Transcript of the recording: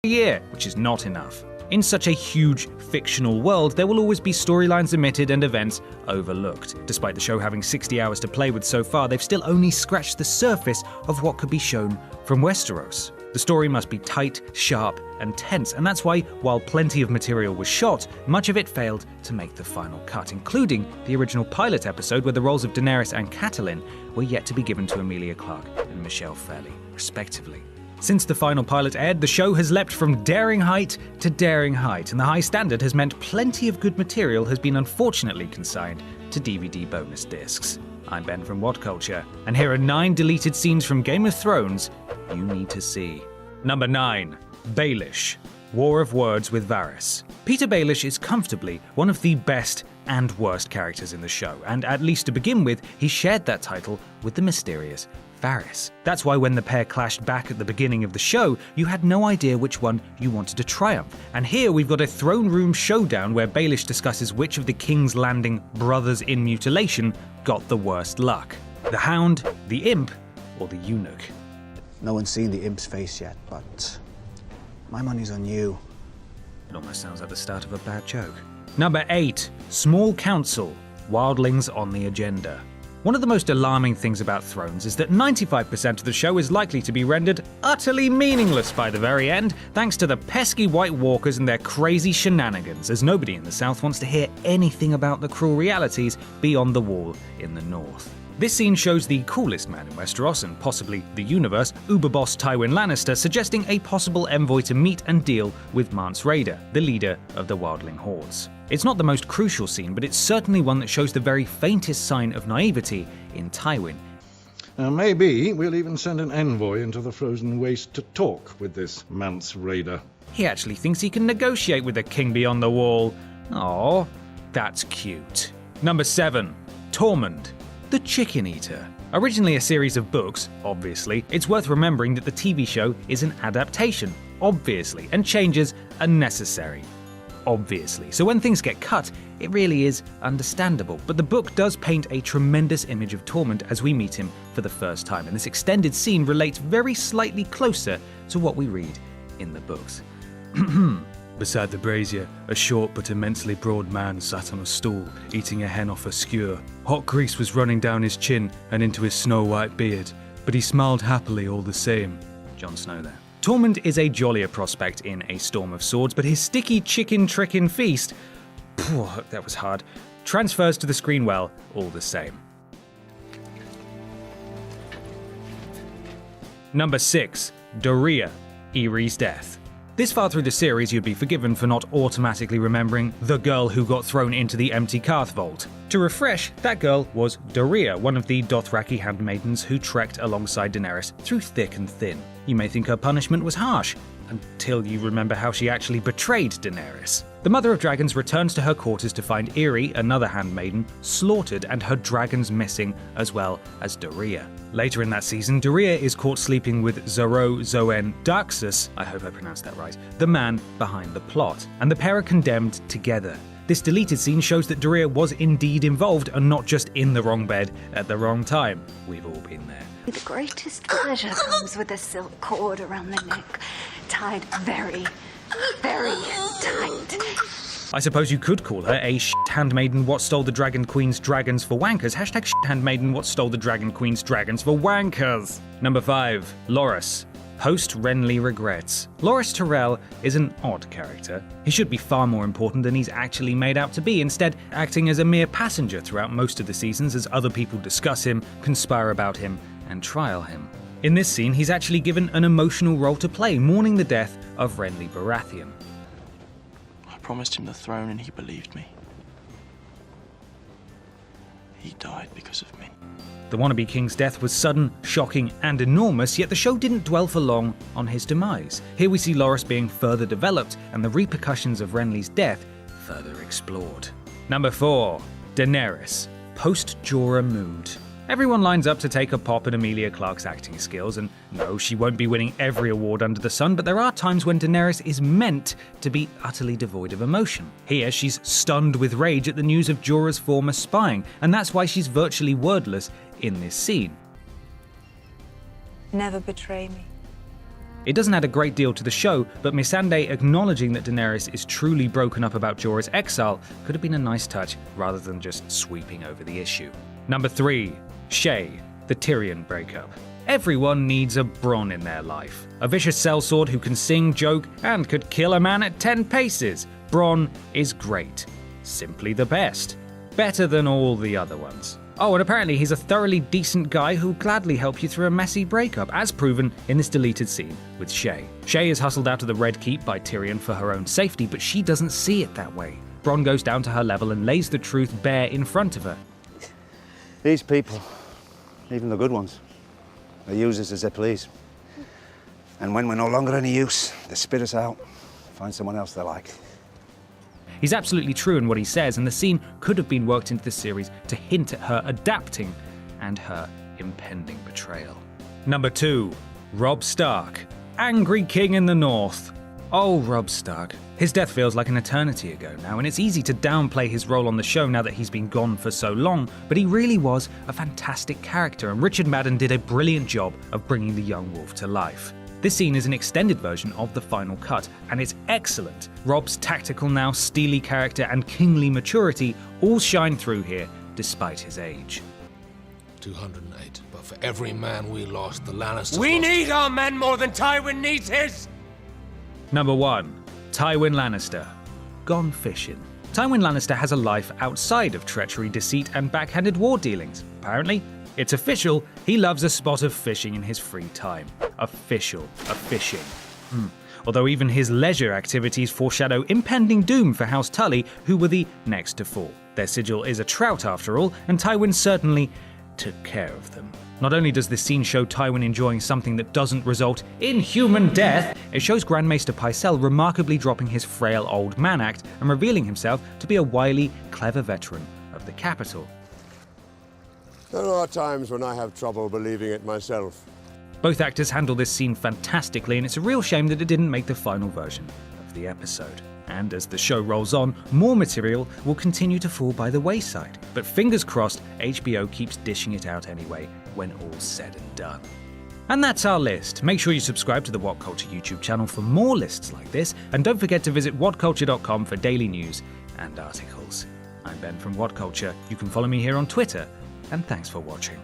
year, which is not enough. In such a huge, fictional world, there will always be storylines omitted and events overlooked. Despite the show having 60 hours to play with so far, they've still only scratched the surface of what could be shown from Westeros. The story must be tight, sharp, and tense, and that's why, while plenty of material was shot, much of it failed to make the final cut, including the original pilot episode where the roles of Daenerys and Catelyn were yet to be given to Emilia Clarke and Michelle Fairley, respectively. Since the final pilot aired, the show has leapt from daring height to daring height, and the high standard has meant plenty of good material has been unfortunately consigned to DVD bonus discs. I'm Ben from What Culture, and here are 9 deleted scenes from Game of Thrones you need to see. Number 9. Baelish. War of Words with Varys. Peter Baelish is comfortably one of the best and worst characters in the show, and at least to begin with, he shared that title with the mysterious Varys. That's why when the pair clashed back at the beginning of the show, you had no idea which one you wanted to triumph. And here we've got a throne room showdown where Baelish discusses which of the King's Landing brothers in mutilation got the worst luck. The Hound, the Imp, or the Eunuch? No one's seen the Imp's face yet, but my money's on you. It almost sounds like the start of a bad joke. Number 8. Small Council. Wildlings on the agenda. One of the most alarming things about Thrones is that 95% of the show is likely to be rendered utterly meaningless by the very end, thanks to the pesky White Walkers and their crazy shenanigans, as nobody in the South wants to hear anything about the cruel realities beyond the wall in the North. This scene shows the coolest man in Westeros, and possibly the universe, Uber boss Tywin Lannister, suggesting a possible envoy to meet and deal with Mance Rayder, the leader of the Wildling hordes. It's not the most crucial scene, but it's certainly one that shows the very faintest sign of naivety in Tywin. Now maybe we'll even send an envoy into the frozen waste to talk with this Mance Rayder. He actually thinks he can negotiate with the king beyond the wall. Aww, that's cute. Number 7. Tormund, the Chicken Eater. Originally a series of books, obviously, it's worth remembering that the TV show is an adaptation, obviously, and changes are necessary, obviously. So when things get cut, it really is understandable. But the book does paint a tremendous image of Tormund as we meet him for the first time, and this extended scene relates very slightly closer to what we read in the books. Beside the brazier, a short but immensely broad man sat on a stool, eating a hen off a skewer. Hot grease was running down his chin and into his snow-white beard, but he smiled happily all the same. Jon Snow there. Tormund is a jollier prospect in A Storm of Swords, but his sticky chicken trickin' feast, that was hard, transfers to the screen well all the same. Number 6. Doreah, Yrie's death. This far through the series, you'd be forgiven for not automatically remembering the girl who got thrown into the empty Karth Vault. To refresh, that girl was Doreah, one of the Dothraki handmaidens who trekked alongside Daenerys through thick and thin. You may think her punishment was harsh, until you remember how she actually betrayed Daenerys. The Mother of Dragons returns to her quarters to find Irri, another handmaiden, slaughtered and her dragons missing, as well as Doreah. Later in that season, Doreah is caught sleeping with Xaro Xhoan Daxus, I hope I pronounced that right, the man behind the plot, and the pair are condemned together. This deleted scene shows that Doreah was indeed involved and not just in the wrong bed at the wrong time. We've all been there. The greatest pleasure comes with a silk cord around the neck, tied very, very tight. I suppose you could call her a handmaiden what stole the Dragon Queen's dragons for wankers. Hashtag handmaiden what stole the Dragon Queen's dragons for wankers. Number 5. Loras. Host Renly regrets. Loras Tyrell is an odd character. He should be far more important than he's actually made out to be, instead acting as a mere passenger throughout most of the seasons as other people discuss him, conspire about him, and trial him. In this scene, he's actually given an emotional role to play, mourning the death of Renly Baratheon. I promised him the throne and he believed me. He died because of me. The wannabe king's death was sudden, shocking, and enormous, yet the show didn't dwell for long on his demise. Here we see Loras being further developed and the repercussions of Renly's death further explored. Number 4. Daenerys. Post-Jorah mood. Everyone lines up to take a pop at Emilia Clarke's acting skills, and no, she won't be winning every award under the sun, but there are times when Daenerys is meant to be utterly devoid of emotion. Here, she's stunned with rage at the news of Jorah's former spying, and that's why she's virtually wordless in this scene. Never betray me. It doesn't add a great deal to the show, but Missandei acknowledging that Daenerys is truly broken up about Jorah's exile could have been a nice touch rather than just sweeping over the issue. Number 3. Shae, the Tyrion breakup. Everyone needs a Bronn in their life. A vicious sellsword who can sing, joke, and could kill a man at 10 paces. Bronn is great. Simply the best. Better than all the other ones. Oh, and apparently he's a thoroughly decent guy who'll gladly help you through a messy breakup, as proven in this deleted scene with Shae. Shae is hustled out of the Red Keep by Tyrion for her own safety, but she doesn't see it that way. Bronn goes down to her level and lays the truth bare in front of her. These people, even the good ones, they use us as they please. And when we're no longer any use, they spit us out, find someone else they like. He's absolutely true in what he says, and the scene could have been worked into the series to hint at her adapting and her impending betrayal. Number 2. Robb Stark, Angry King in the North. Oh, Robb Stark. His death feels like an eternity ago now, and it's easy to downplay his role on the show now that he's been gone for so long, but he really was a fantastic character, and Richard Madden did a brilliant job of bringing the young wolf to life. This scene is an extended version of the final cut, and it's excellent. Robb's tactical, now steely character and kingly maturity all shine through here, despite his age. 208, but for every man we lost, the Lannisters We lost. need our men more than Tywin needs his! Number 1. Tywin Lannister, Gone Fishing. Tywin Lannister has a life outside of treachery, deceit, and backhanded war dealings. Apparently, it's official, he loves a spot of fishing in his free time. Official, a fishing. Although even his leisure activities foreshadow impending doom for House Tully, who were the next to fall. Their sigil is a trout after all, and Tywin certainly took care of them. Not only does this scene show Tywin enjoying something that doesn't result in human death, it shows Grand Maester Pycelle remarkably dropping his frail old man act and revealing himself to be a wily, clever veteran of the capital. There are times when I have trouble believing it myself. Both actors handle this scene fantastically, and it's a real shame that it didn't make the final version of the episode. And as the show rolls on, more material will continue to fall by the wayside. But fingers crossed, HBO keeps dishing it out anyway, when all's said and done. And that's our list. Make sure you subscribe to the What Culture YouTube channel for more lists like this, and don't forget to visit whatculture.com for daily news and articles. I'm Ben from What Culture. You can follow me here on Twitter, and thanks for watching.